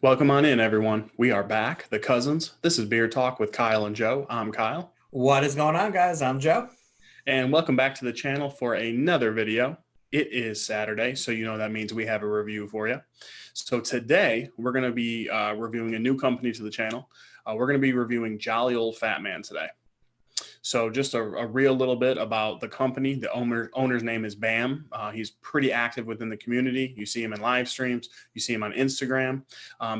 Welcome on in, everyone. We are back, the cousins. This is Beer Talk with Kyle and Joe. I'm Kyle. What is going on, guys? I'm Joe. And welcome back to the channel for another video. It is Saturday, so you know that means we have a review for you. So today, we're going to be reviewing a new company to the channel. We're going to be reviewing Jolly Old Fat Man today. So just a real little bit about the company. The owner's name is Bam. He's pretty active within the community. You see him in live streams. You see him on Instagram.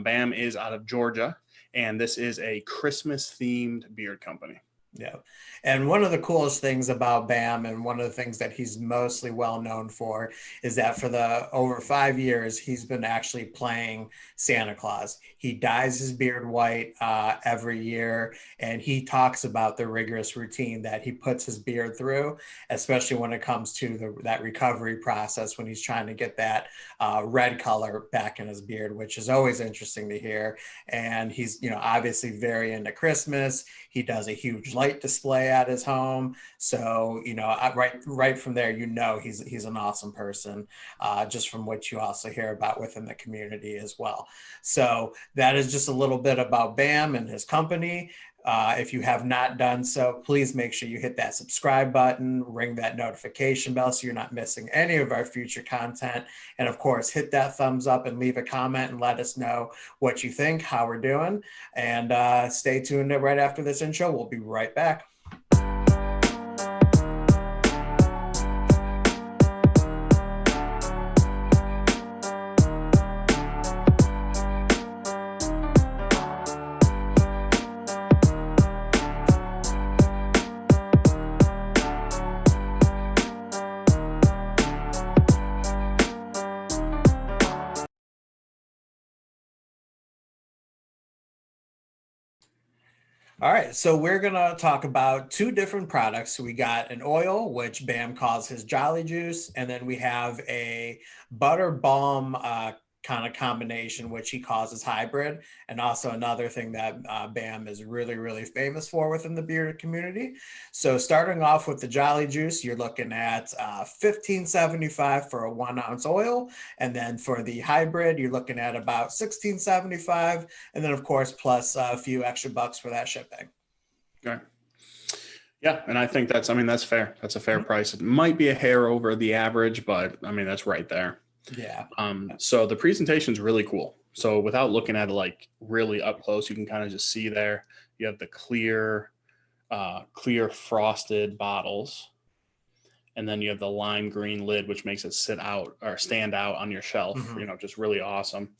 Bam is out of Georgia, and this is a Christmas-themed beard company. Yeah. And one of the coolest things about Bam, and one of the things that he's mostly well known for, is that for the over 5 years, he's been actually playing Santa Claus. He dyes his beard white every year, and he talks about the rigorous routine that he puts his beard through, especially when it comes to that recovery process when he's trying to get that red color back in his beard, which is always interesting to hear. And he's, obviously very into Christmas. He does a huge light display at his home. So, right from there, he's an awesome person, just from what you also hear about within the community as well. So that is just a little bit about Bam and his company. If you have not done so, please make sure you hit that subscribe button, ring that notification bell so you're not missing any of our future content. And of course, hit that thumbs up and leave a comment and let us know what you think, how we're doing. And stay tuned right after this intro. We'll be right back. All right, so we're going to talk about two different products. We got an oil, which Bam calls his Jolly Juice, and then we have a butter balm kind of combination, which he calls his hybrid, and also another thing that Bam is really, really famous for within the beard community. So starting off with the Jolly Juice, you're looking at $15.75 for a 1 ounce oil, and then for the hybrid, you're looking at about $16.75, and then of course plus a few extra bucks for that shipping. Okay. Yeah, and I think that's fair. That's a fair price. It might be a hair over the average, but that's right there. Yeah. So the presentation is really cool. So without looking at it like really up close, you can kind of just see there. You have the clear frosted bottles, and then you have the lime green lid, which makes it stand out on your shelf. Just really awesome.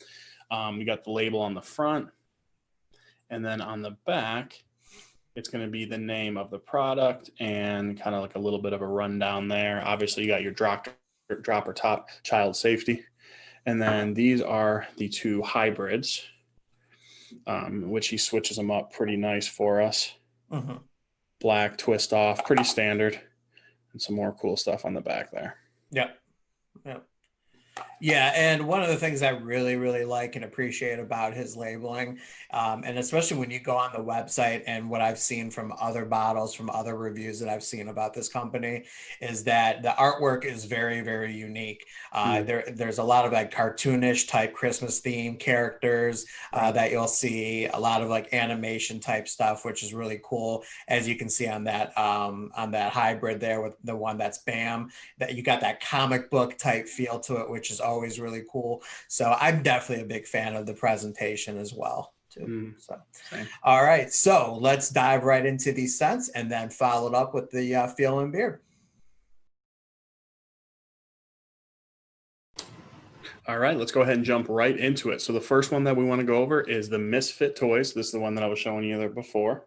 You got the label on the front, and then on the back, it's going to be the name of the product and kind of like a little bit of a rundown there. Obviously, you got your dropper top, child safety, and then these are the two hybrids, which he switches them up pretty nice for us. Black twist off, pretty standard, and some more cool stuff on the back there. Yep. Yeah, and one of the things I really, really like and appreciate about his labeling, and especially when you go on the website and what I've seen from other bottles, from other reviews that I've seen about this company, is that the artwork is very, very unique. There's a lot of like cartoonish type Christmas theme characters that you'll see, a lot of like animation type stuff, which is really cool. As you can see on that hybrid there with the one that's Bam, that you got that comic book type feel to it, which is always really cool. So I'm definitely a big fan of the presentation as well too. All right, so let's dive right into these scents and then follow it up with the feel and beard. All right, let's go ahead and jump right into it. So the first one that we want to go over is the Misfit Toys. This is the one that I was showing you there before.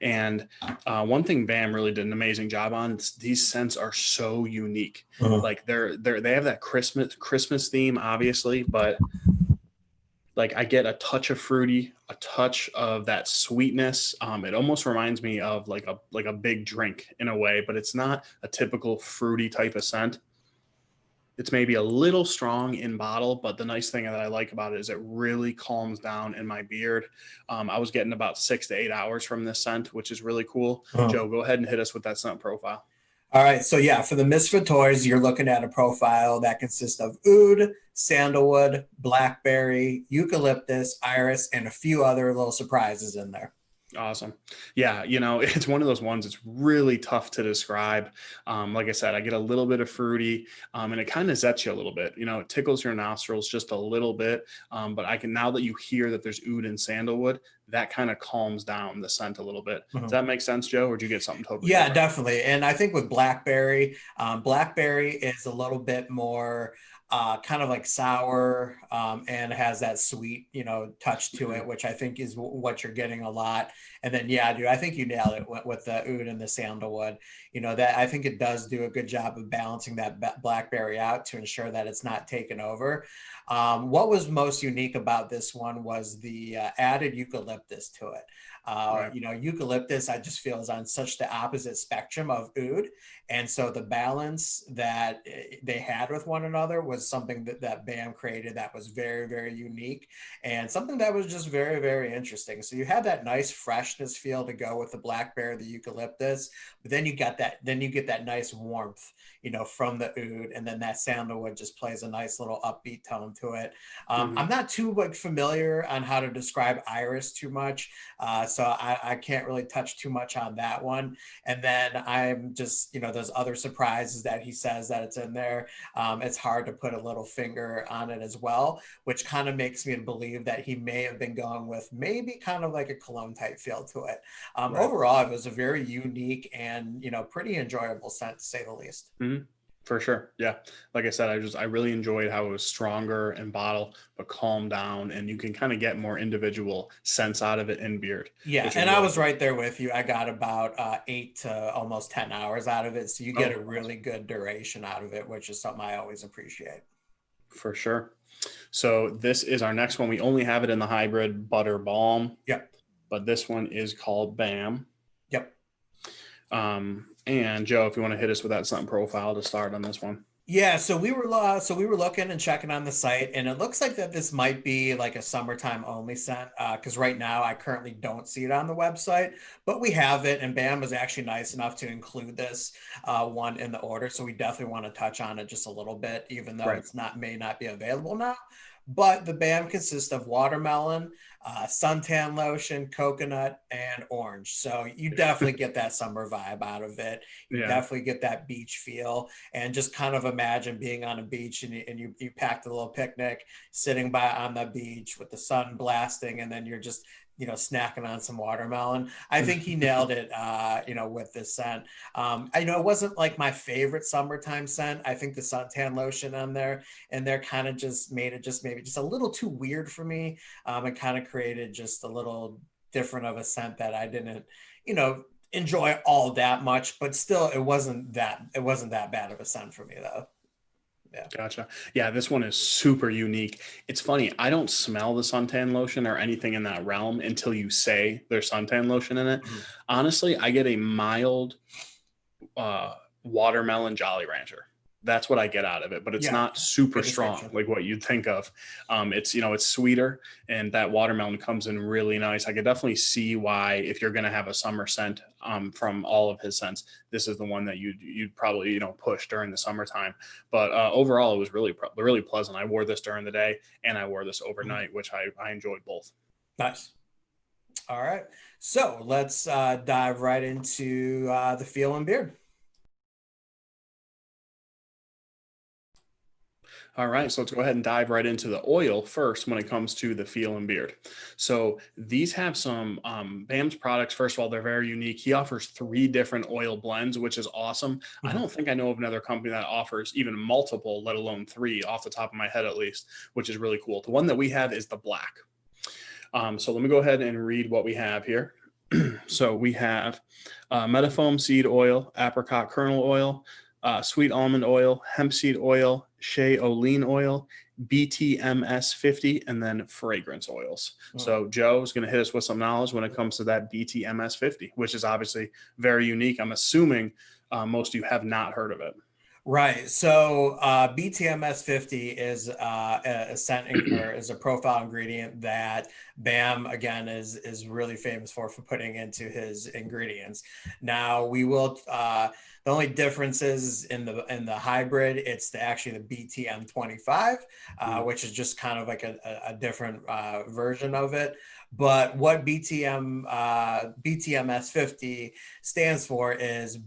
And one thing Bam really did an amazing job on, these scents are so unique. Like they have that Christmas theme, obviously, but like I get a touch of fruity, a touch of that sweetness. It almost reminds me of like a big drink in a way, but it's not a typical fruity type of scent. It's maybe a little strong in bottle, but the nice thing that I like about it is it really calms down in my beard. I was getting about 6 to 8 hours from this scent, which is really cool. Joe, go ahead and hit us with that scent profile. All right, so yeah, for the Misfit Toys, you're looking at a profile that consists of oud, sandalwood, blackberry, eucalyptus, iris, and a few other little surprises in there. Awesome. Yeah, it's one of those ones. It's really tough to describe. Like I said, I get a little bit of fruity, and it kind of zets you a little bit. It tickles your nostrils just a little bit. But I can, now that you hear that there's oud and sandalwood, that kind of calms down the scent a little bit. Does that make sense, Joe? Or do you get something totally Yeah, different? definitely. And I think with blackberry, blackberry is a little bit more kind of like sour, and has that sweet, touch to it, Mhm. which I think is what you're getting a lot. And then, yeah, dude, I think you nailed it with the oud and the sandalwood. That I think it does do a good job of balancing that blackberry out to ensure that it's not taken over. What was most unique about this one was the added eucalyptus to it. Right. Eucalyptus, I just feel is on such the opposite spectrum of oud. And so the balance that they had with one another was something that BAM created that was very, very unique and something that was just very, very interesting. So you have that nice freshness feel to go with the blackberry, the eucalyptus, but then you get that nice warmth, from the oud, and then that sandalwood just plays a nice little upbeat tone to it. I'm Mhm. not too familiar on how to describe iris too much. So I can't really touch too much on that one. And then I'm just, those other surprises that he says that it's in there. It's hard to put a little finger on it as well, which kind of makes me believe that he may have been going with maybe kind of like a cologne type feel to it. Right. Overall, it was a very unique and, pretty enjoyable scent to say the least. Mhm. For sure. Yeah. Like I said, I really enjoyed how it was stronger in bottle, but calmed down, and you can kind of get more individual scents out of it in beard, Yeah, which is and I really was cool. right there with you. I got about 8 to almost 10 hours out of it, so you get Oh, a awesome. really good duration out of it, which is something I always appreciate. For sure. So this is our next one. We only have it in the hybrid butter balm, Yep, but this one is called BAM. yep. And Joe, if you want to hit us with that scent profile to start on this one. Yeah, so we were looking and checking on the site, and it looks like that this might be like a summertime only scent. Because right now I currently don't see it on the website, but we have it, and BAM was actually nice enough to include this one in the order. So we definitely want to touch on it just a little bit, even though Right. it's not may not be available now. But the BAM consists of watermelon, suntan lotion, coconut, and orange. So you definitely get that summer vibe out of it. You Yeah. definitely get that beach feel, and just kind of imagine being on a beach, and you packed a little picnic, sitting by on the beach with the sun blasting, and then you're just snacking on some watermelon. I think he nailed it, with this scent. I know it wasn't like my favorite summertime scent. I think the suntan lotion on there and they're kind of just made it just maybe just a little too weird for me. And kind of created just a little different of a scent that I didn't, you know, enjoy all that much, but still it wasn't that bad of a scent for me though. Yeah. Gotcha. Yeah, this one is super unique. It's funny, I don't smell the suntan lotion or anything in that realm until you say there's suntan lotion in it. Mhm. Honestly, I get a mild uh, watermelon Jolly Rancher. That's what I get out of it, but it's Yeah. not super Good strong description. like what you'd think of. It's sweeter, and that watermelon comes in really nice. I could definitely see why, if you're going to have a summer scent from all of his scents, this is the one that you'd probably push during the summertime. But overall, it was really pleasant. I wore this during the day, and I wore this Mhm. overnight, which I enjoyed both. Nice. All right. So let's dive right into the feel and beard. All right, so let's go ahead and dive right into the oil first when it comes to the feel and beard. So these have some BAM's products. First of all, they're very unique. He offers 3 different oil blends, which is awesome. I Mhm. don't think I know of another company that offers even multiple, let alone 3, off the top of my head at least, which is really cool. The one that we have is the black. So let me go ahead and read what we have here. So we have metafoam seed oil, apricot kernel oil, sweet almond oil, hemp seed oil, shea olein oil, BTMS 50, and then fragrance oils. Mhm. So Joe is going to hit us with some knowledge when it comes to that BTMS 50, which is obviously very unique. I'm assuming most of you have not heard of it. Right. So BTMS 50 is a or is a profile ingredient that BAM again is really famous for putting into his ingredients. Now we will the only difference is in the hybrid, it's actually the BTM 25, Mm, which is just kind of like a different version of it. But what BTMS 50 stands for is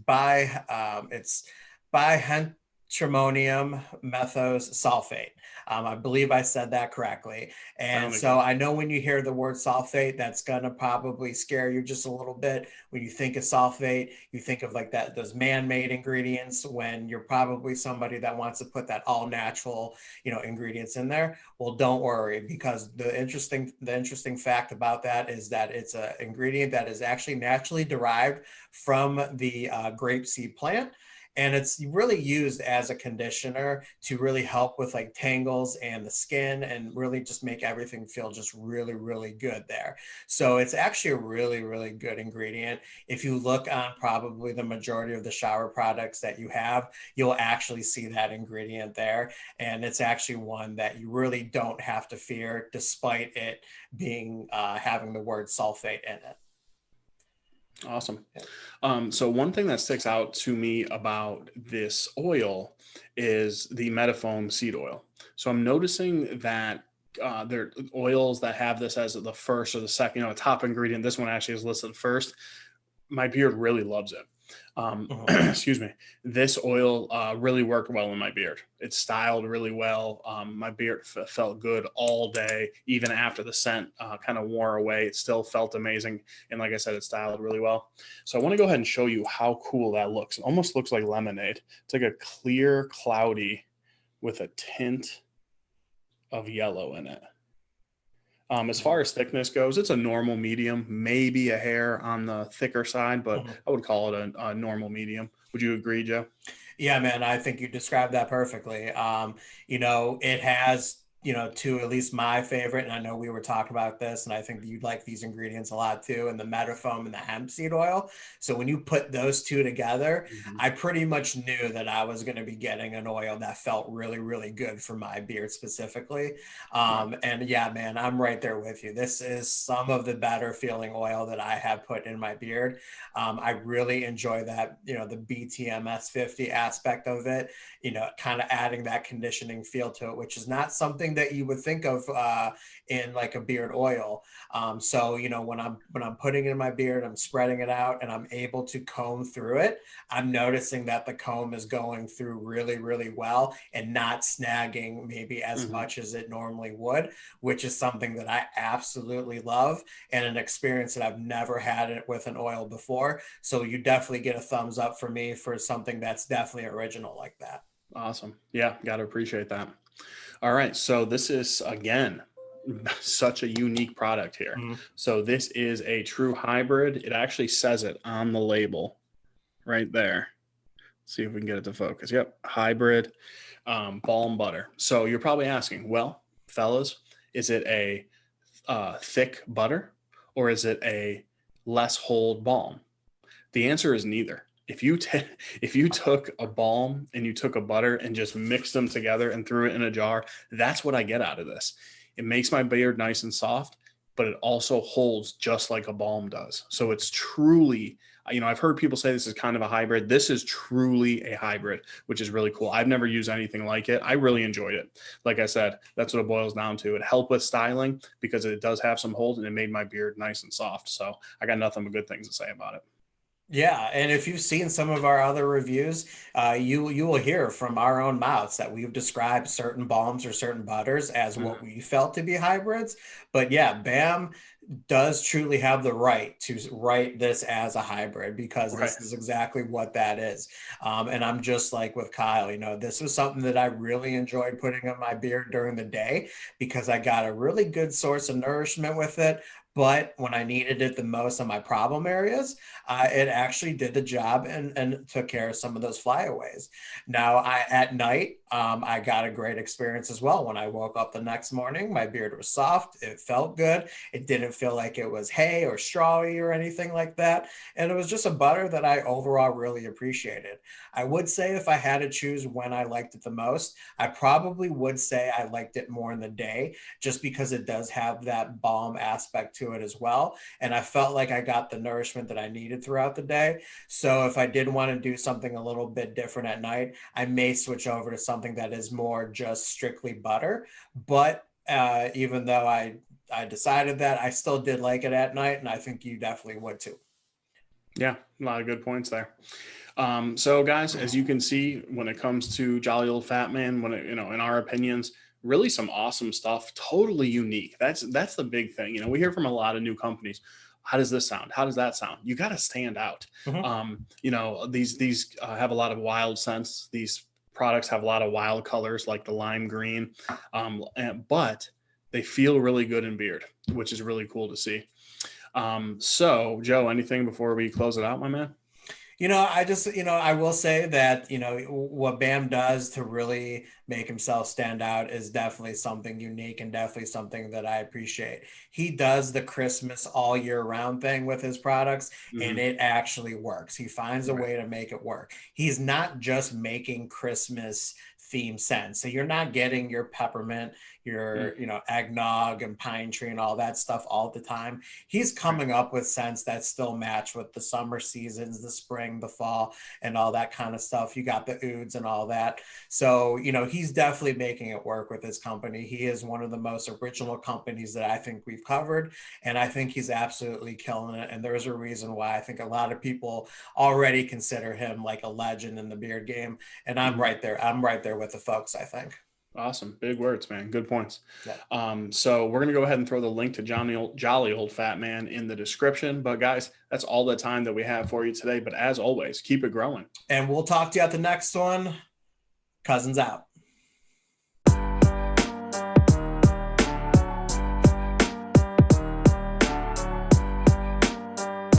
it's bihentrimonium methose sulfate. I believe I said that correctly. And sounded so good. I know when you hear the word sulfate, that's going to probably scare you just a little bit. When you think of sulfate, you think of like that, those man-made ingredients when you're probably somebody that wants to put that all natural, ingredients in there. Well, don't worry because the interesting fact about that is that it's an ingredient that is actually naturally derived from the grapeseed plant, and it's really used as a conditioner to really help with like tangles and the skin and really just make everything feel just really really good there. So it's actually a really really good ingredient. If you look on probably the majority of the shower products that you have, you'll actually see that ingredient there, and it's actually one that you really don't have to fear despite it being having the word sulfate in it. Awesome. So one thing that sticks out to me about this oil is the metafoam seed oil. So I'm noticing that there are oils that have this as the first or the second, top ingredient. This one actually is listed first. My beard really loves it. Mhm. Excuse me. This oil really worked well in my beard. It styled really well. My beard felt good all day, even after the scent kind of wore away. It still felt amazing, and like I said, it styled really well. So I want to go ahead and show you how cool that looks. It almost looks like lemonade. It's like a clear, cloudy with a tint of yellow in it. As far Mhm. as thickness goes, it's a normal medium, maybe a hair on the thicker side, but Mhm. I would call it a normal medium. Would you agree, Joe? Yeah, man, I think you described that perfectly. It has, two at least my favorite, and I know we were talking about this, and I think you'd like these ingredients a lot too, and the metafoam and the hemp seed oil. So when you put those two together, Mhm. I pretty much knew that I was going to be getting an oil that felt really, really good for my beard specifically. Right. And yeah, man, I'm right there with you. This is some of the better feeling oil that I have put in my beard. I really enjoy that, the BTMS 50 aspect of it, kind of adding that conditioning feel to it, which is not something that you would think of in like a beard oil. So, when I'm putting it in my beard, I'm spreading it out and I'm able to comb through it. I'm noticing that the comb is going through really, really well and not snagging maybe as Hmm. much as it normally would, which is something that I absolutely love and an experience that I've never had it with an oil before. So you definitely get a thumbs up for me for something that's definitely original like that. Awesome. Yeah, got to appreciate that. All right. So this is, again, such a unique product here. Mhm. So this is a true hybrid. It actually says it on the label right there. See if we can get it to focus. Yep. Hybrid balm butter. So you're probably asking, well, fellas, is it a thick butter or is it a less hold balm? The answer is neither. If you took a balm and you took a butter and just mixed them together and threw it in a jar, that's what I get out of this. It makes my beard nice and soft, but it also holds just like a balm does. So it's truly, I've heard people say this is kind of a hybrid. This is truly a hybrid, which is really cool. I've never used anything like it. I really enjoyed it. Like I said, that's what it boils down to. It helped with styling because it does have some hold and it made my beard nice and soft. So I got nothing but good things to say about it. Yeah, and if you've seen some of our other reviews, you will hear from our own mouths that we've described certain balms or certain butters as what Mhm. we felt to be hybrids. But yeah, BAM does truly have the right to write this as a hybrid because Right. this is exactly what that is. And I'm just like with Kyle, this was something that I really enjoyed putting on my beard during the day because I got a really good source of nourishment with it. But when I needed it the most on my problem areas, it actually did the job and took care of some of those flyaways. Now, at night, I got a great experience as well. When I woke up the next morning, my beard was soft. It felt good. It didn't feel like it was hay or strawy or anything like that. And it was just a butter that I overall really appreciated. I would say if I had to choose when I liked it the most, I probably would say I liked it more in the day, just because it does have that balm aspect to it as well. And I felt like I got the nourishment that I needed throughout the day. So if I did want to do something a little bit different at night, I may switch over to something that is more just strictly butter. But even though I decided that, I still did like it at night, and I think you definitely would too. Yeah, a lot of good points there. So guys, as you can see, when it comes to Jolly Old Fat Man, when it, you know, in our opinions, really some awesome stuff, totally unique. That's the big thing. You know, we hear from a lot of new companies. How does this sound? How does that sound? You got to stand out. Mhm. You know, these have a lot of wild scents. These products have a lot of wild colors, like the lime green, but they feel really good in beard, which is really cool to see. So Joe, anything before we close it out, my man? I just, I will say that, what Bam does to really make himself stand out is definitely something unique and definitely something that I appreciate. He does the Christmas all year round thing with his products, and Hmm. it actually works. He finds a Right. way to make it work. He's not just making Christmas theme scents. So you're not getting your peppermint, Mm, your, eggnog and pine tree and all that stuff all the time. He's right. coming up with scents that still match with the summer seasons, the spring, the fall, and all that kind of stuff. You got the ouds and all that. So, he's definitely making it work with his company. He is one of the most original companies that I think we've covered. And I think he's absolutely killing it. And there's a reason why I think a lot of people already consider him like a legend in the beard game. And I'm Mhm. right there. I'm right there with the folks, I think. Awesome. Big words, man. Good points. Yeah. So we're going to go ahead and throw the link to Jolly Old Fat Man in the description. But guys, that's all the time that we have for you today. But as always, keep it growing. And we'll talk to you at the next one. Cousins out.